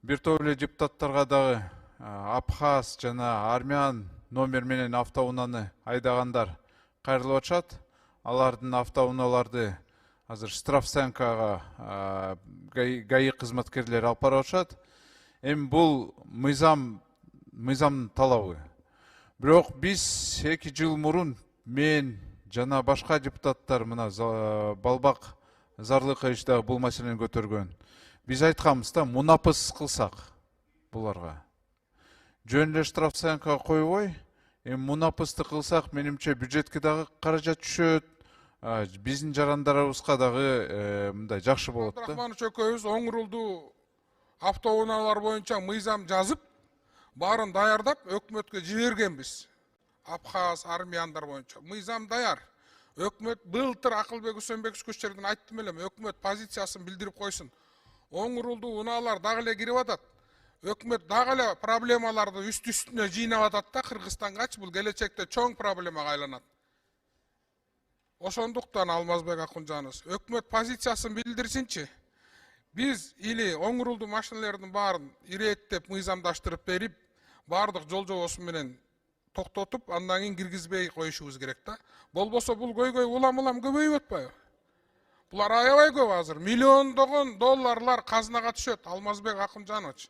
бир топ эле депутаттарга дагы Абхаз жана Армян номер менен автоунааны айдагандар кайрылып атышат. Алардын автоунааларды азыр штрафстоянкага ГАИ кызматкерлери алып барып атышат. Эми бул мыйзамдын талабы. Бирок биз 2 жыл мурун мен жана башка депутаттар мына Балбак Зарлыкович дагы бул маселени көтөргөн. Биз айтканбыз да, мунапыс кылсак буларга. Жөн эле штрафстоянкага койбой, эми мунапысты кылсак, менимче бюджетке дагы каражат түшөт. Биздин жарандарыбызга дагы мындай жакшы болот да. Абдрахманович экөөбүз оң рулдуу автоунaalар боюнча мыйзам жазып, баарын даярдап өкмөткө жибергенбиз. Абхаз, армяндар боюнча мыйзам даяр. Өкмөт былтыр Акылбек Үсөнбекович көчөрдөн айттым элем, өкмөт позициясын билдирип койсун. Оң рулдуу унаалар дагы эле кирип атат. Өкмөт дагы эле проблемаларды үстүнө жыйнап атат да, Кыргызстангачы бул келечекте чоң проблемага айланат. Ошондуктан Алмазбек Акунжанович, өкмөт позициясын билдирсинчи. Биз или оң рулдуу машиналардын баарын иреттеп мыйзамдаштырып берип, баардык жол жобосу менен токтотуп, андан кийин киргизбей коюшубуз керек да. Болбосо бул көйгөй улам көбөйүп атпайбы? Булар аябай көп азыр. Миллиондогон долларлар казынага түшөт, Алмазбек Акунжанович.